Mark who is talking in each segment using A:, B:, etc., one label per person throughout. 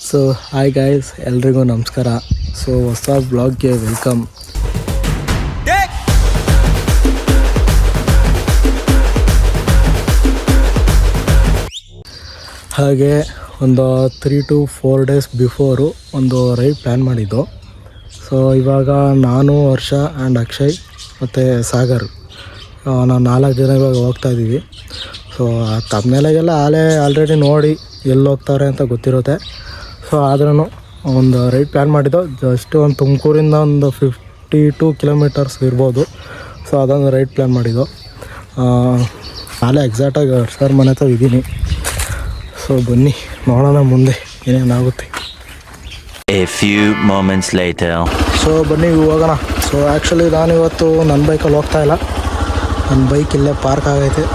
A: So hi guys, ಎಲ್ರಿಗೂ ನಮಸ್ಕಾರ. So ಹೊಸ ಬ್ಲಾಗ್ಗೆ ವೆಲ್ಕಮ್. ಹಾಗೆ ಒಂದು 3 to 4 ಡೇಸ್ ಬಿಫೋರು ಒಂದು ರೈಡ್ ಪ್ಲ್ಯಾನ್ ಮಾಡಿದ್ದು. ಸೊ ಇವಾಗ ನಾನು, ವರ್ಷ ಆ್ಯಂಡ್ ಅಕ್ಷಯ್ ಮತ್ತು ಸಾಗರ್, ನಾವು 4 ಜನ ಇವಾಗ ಹೋಗ್ತಾಯಿದ್ದೀವಿ. ಸೊ ತಮ್ಮನೆಲೆಗೆಲ್ಲ ಆಲ್ರೆಡಿ ನೋಡಿ ಎಲ್ಲಿ ಹೋಗ್ತಾರೆ ಅಂತ ಗೊತ್ತಿರುತ್ತೆ. ಸೊ ಆದ್ರೂ ಒಂದು ರೈಡ್ ಪ್ಲ್ಯಾನ್ ಮಾಡಿದ್ದು. ಜಸ್ಟ್ ಒಂದು ತುಮಕೂರಿಂದ ಒಂದು 52 ಕಿಲೋಮೀಟರ್ಸ್ ಇರ್ಬೋದು. ಸೊ ಅದೊಂದು ರೈಡ್ ಪ್ಲ್ಯಾನ್ ಮಾಡಿದ್ದು. ನಾಳೆ ಎಕ್ಸಾಕ್ಟಾಗಿ ಸರ್ ಮನೆ ಹತ್ರ ಇದ್ದೀನಿ. ಸೊ ಬನ್ನಿ ನೋಡೋಣ ಮುಂದೆ ಏನೇನಾಗುತ್ತೆ.
B: A few moments later.
A: So ಬನ್ನಿ ಹೋಗೋಣ. ಸೊ ಆ್ಯಕ್ಚುಲಿ ನಾನು ಇವತ್ತು ನನ್ನ ಬೈಕಲ್ಲಿ ಹೋಗ್ತಾಯಿಲ್ಲ. ನನ್ನ ಬೈಕ್ ಇಲ್ಲೇ ಪಾರ್ಕ್ ಆಗೈತೆ.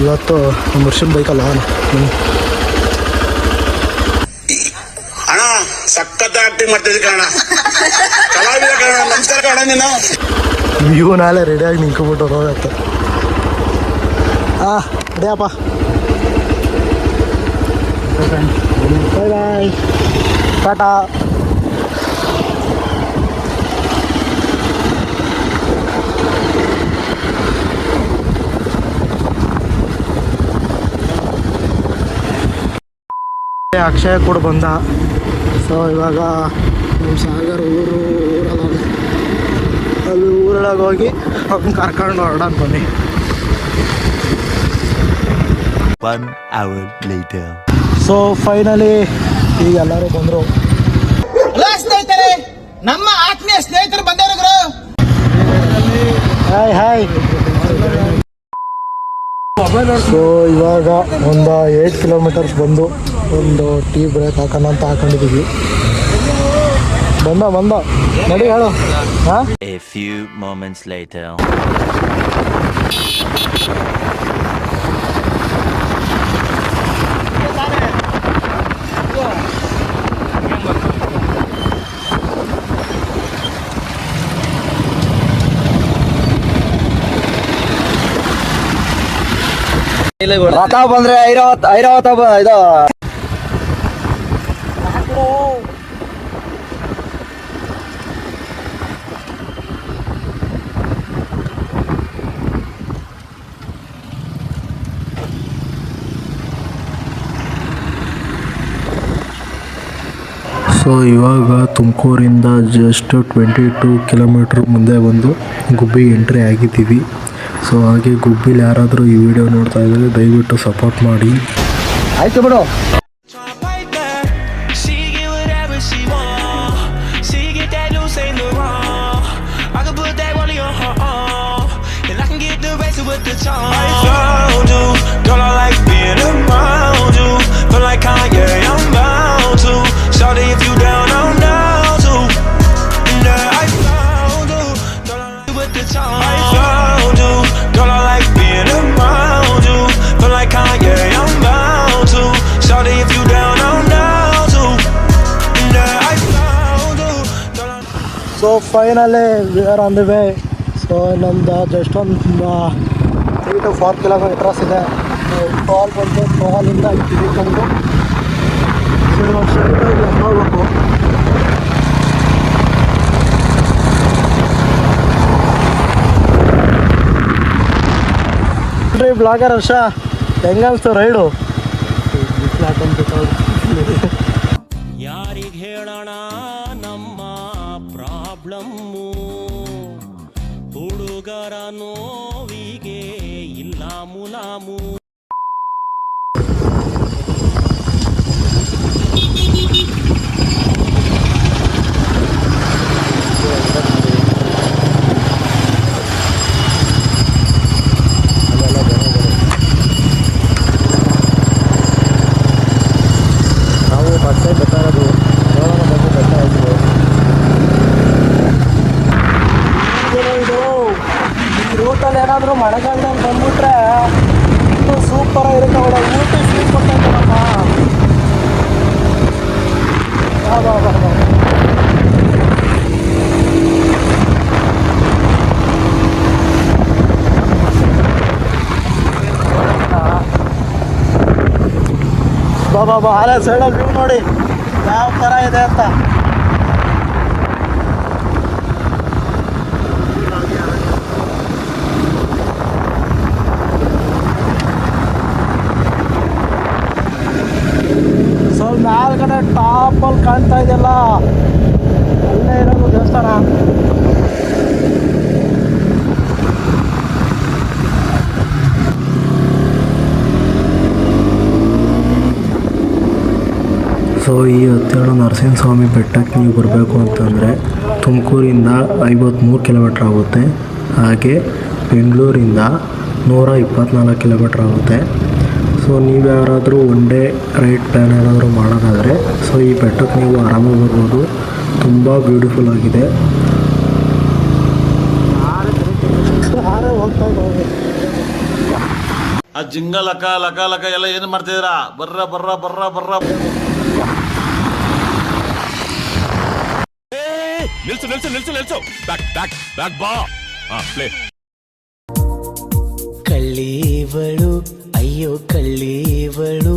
A: ಇವತ್ತು ನಮ್ಮ ವರ್ಷದ ಬೈಕಲ್ಲಿ ಹೋಗೋಣ ಬನ್ನಿ.
C: ಅಣ್ಣ ಸಖತ್ ಆಕ್ಟಿಂಗ್ ಮಾಡ್ತಿದ್ದೆ ಕಣ, ಕಲಾವಿದ ಕಣ. ನಮಸ್ಕಾರ ಕಣ. ನೀನು
A: ವ್ಯೂ ನಾಳೆ ರೆಡಿಯಾಗಿ ನಿಂತ್ಕೊಬಿಟ್ಟು ಹೋಗತ್ತೆ. ರೆಡಿಯಪ್ಪ. ಬಾಯ್ ಬಾಯ್, ಟಾಟಾ. ಅಕ್ಷಯ ಕೂಡ ಬಂದ. ಸೊ ಇವಾಗ ನಮ್ಮ ಸಾಗರ್ ಅಲ್ಲಿ ಊರೊಳಗೆ ಹೋಗಿ ಅವ್ನು ಕರ್ಕೊಂಡು ಹೊರಡೋಣ ಬನ್ನಿ.
B: 1 hour later.
A: ಸೊ ಫೈನಲಿ ಈಗ ಎಲ್ಲರೂ ಬಂದರು.
D: ಸ್ನೇಹಿತರೆ, ನಮ್ಮ ಆತ್ಮೀಯ ಸ್ನೇಹಿತರು ಬಂದವರು.
A: Hi hi. ಸೊ ಇವಾಗ ಒಂದು 8 ಕಿಲೋಮೀಟರ್ಸ್ ಬಂದು ಒಂದು ಟೀ ಬ್ರೇಕ್ ಹಾಕೋಣ ಅಂತ ಹಾಕೊಂಡಿದ್ದೀವಿ. ಬಂದ ನಡಿ ಹೇಳು. ಹಾಂ,
B: A few moments later.
D: ರಥ ಬಂದ್ರೆ ಐರಾವತ ಇದು
A: ಸೊ ಇವಾಗ ತುಮಕೂರಿಂದ ಜಸ್ಟ್ 22 ಕಿಲೋಮೀಟ್ರ್ ಮುಂದೆ ಬಂದು ಗುಬ್ಬಿ ಎಂಟ್ರಿ ಆಗಿದ್ದೀವಿ. ಸೊ ಹಾಗೆ ಗುಬ್ಬಿಲಿ ಯಾರಾದರೂ ಈ ವಿಡಿಯೋ ನೋಡ್ತಾ ಇದ್ದರೆ ದಯವಿಟ್ಟು ಸಪೋರ್ಟ್ ಮಾಡಿ.
D: ಆಯ್ತು ಬಿಡು.
A: So finally we are on the way. So ನಮ್ಮದು ಜಸ್ಟ್ ಒಂದು 3 to 4 ಕಿಲೋಮೀಟರ್ಸ್ ಇದೆ. ಟೋಲ್ ಬಂದು ಟೋಲಿಂದ ತಿಳ್ಕೊಂಡು ಹೋಗ್ಬೇಕು. ಬ್ಲಾಗರ್ ಹರ್ಷ, ಹೆಂಗನ್ಸ್ತು ರೈಡು?
E: ಯಾರಿಗೆ ಹೇಳೋಣ ನಮ್ಮ ಪ್ರಾಬ್ಲಮ್ಮು, ಹುಡುಗರ ನೋವಿಗೆ ಇಲ್ಲ ಮುಲಾಮು.
A: ನಾವು ಮತ್ತೆ ಬೇಕಾಗೋದು ರೂಟಲ್ಲಿ ಏನಾದರೂ ಮಳೆಗಾಲದಲ್ಲಿ ಬಂದ್ಬಿಟ್ರೆ ಇದು ಸೂಪರಾಗಿರುತ್ತೆ. ಅವಳ ಊಟಿ ಸ್ವೀಟ್ ಕೊಡ್ತಾಯಿದ್ದಾರಮ್ಮ. ಬಾ ಆಲೆ ಸೈಡಲ್ಲಿ ವ್ಯೂ ನೋಡಿ ಯಾವ ಥರ ಇದೆ ಅಂತ. ಸೊ ಮೇಲ್ಗಡೆ ಟಾಪಲ್ಲಿ ಕಾಣ್ತಾ ಇದೆಯಲ್ಲ, ಅಲ್ಲೇ ಇರೋದು ದೇವಸ್ಥಾನ. ಸೊ ಈ ಹತ್ತೇಳು ನರಸಿಂಹಸ್ವಾಮಿ ಬೆಟ್ಟಕ್ಕೆ ನೀವು ಬರಬೇಕು ಅಂತಂದರೆ ತುಮಕೂರಿಂದ 53 ಕಿಲೋಮೀಟ್ರ್ ಆಗುತ್ತೆ. ಹಾಗೆ ಬೆಂಗಳೂರಿಂದ 124 ಕಿಲೋಮೀಟ್ರ್ ಆಗುತ್ತೆ. ಸೊ ನೀವು ಯಾರಾದರೂ ಒನ್ ಡೇ ರೈಡ್ ಪ್ಲ್ಯಾನ್ ಏನಾದರೂ ಮಾಡೋದಾದರೆ ಸೊ ಈ ಬೆಟ್ಟಕ್ಕೆ ನೀವು ಆರಾಮಾಗಿ ಬರ್ಬೋದು. ತುಂಬ ಬ್ಯೂಟಿಫುಲ್ ಆಗಿದೆ.
F: ಆ ಜಿಂಗ ಲಕ ಲಕ ಲಕ ಎಲ್ಲ ಏನು ಮಾಡ್ತಿದ್ದೀರಾ? ಬರ್ರ ಬರ್ರ ಬರ್ರ ಬರ್ರ.
G: ನಿಲ್ಸು ನಿಲ್ಸು ನಿಲ್ಸು ನಿಲ್ಸು. ಬ್ಯಾಕ್ ಬ್ಯಾಕ್ ಬ್ಯಾಕ್ ಬಾ. ಪ್ಲೇ.
E: ಕಳ್ಳೀವಳು ಅಯ್ಯೋ ಕಳ್ಳೀವಳು.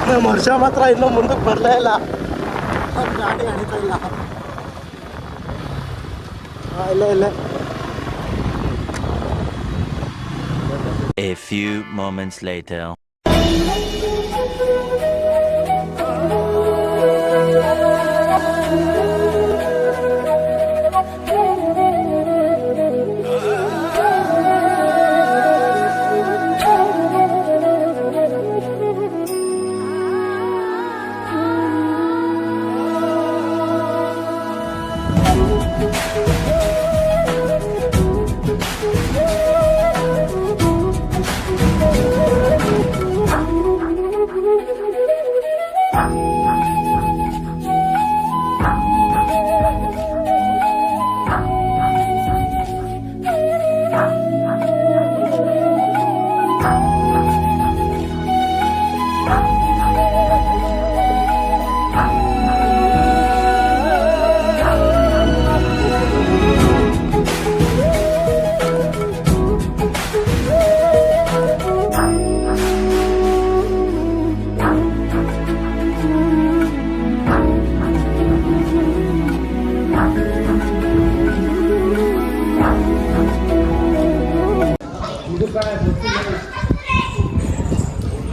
A: ನಮ್ಮ ವರ್ಷ ಮಾತ್ರ ಇನ್ನೂ ಮುಂದಕ್ಕೆ ಬರಲೇ ಇಲ್ಲ. ಗಾಡಿ ಹಿಡಿತಾ ಇಲ್ಲ. ಇಲ್ಲ
B: A few moments later.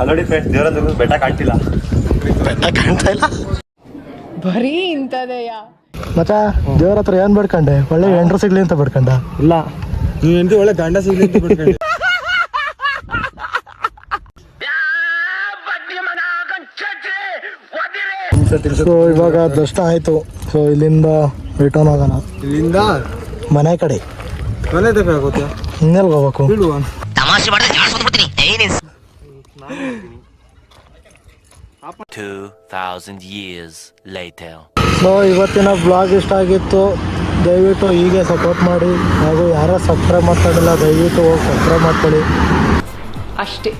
H: ನೋಡಿ ಫ್ರೆಂಡ್ಸ್, ದೇವರ ಬೆಟ್ಟ ಕಾಣ್ತಿಲ್ಲ.
I: ಬರೀ ಇಂಥದೆಯಾ
A: ಮಚ್ಚ? ದೇವ್ರ ಹತ್ರ ಏನ್ ಬೇಡ್ಕಂಡೆ? ಒಳ್ಳೆ ಹೆಂಡ್ರು ಸಿಗ್ಲಿ ಅಂತ ಬೇಡ್ಕಂಡ? ಇಲ್ಲ,
D: ನೀವ್ ಎಂತ ಒಳ್ಳೆ ಗಂಡ ಸಿಗ್ಲಿ ಅಂತ ಬಿಡ್ಕೊಂಡೆ.
A: ಸೊ ಇವಾಗ ದರ್ಶನ ಆಯ್ತು. ಸೊ ಇಲ್ಲಿಂದ ರಿಟರ್ನ್ ಆಗೋಣ.
D: ಇಲ್ಲಿಂದ
A: ಮನೆ ಕಡೆ
D: ಮನೆ ತಗ ಆಗುತ್ತೆ.
A: ಇನ್ನೆಲ್ಗೆ ಹೋಗ್ಬೇಕು?
D: ಬೀಳುವ
B: 2000 years later.
A: ಸೊ ಇವತ್ತಿನ ಬ್ಲಾಗ್ ಇಷ್ಟ ಆಗಿತ್ತು. ದಯವಿಟ್ಟು ಹೀಗೆ ಸಪೋರ್ಟ್ ಮಾಡಿ. ಹಾಗೂ ಯಾರು ಸಬ್ಸ್ಕ್ರೈಬ್ ಮಾಡ್ಕೊಂಡಿಲ್ಲ ದಯವಿಟ್ಟು ಹೋಗಿ ಸಬ್ಸ್ಕ್ರೈಬ್ ಮಾಡ್ಕೊಳ್ಳಿ
I: ಅಷ್ಟೇ.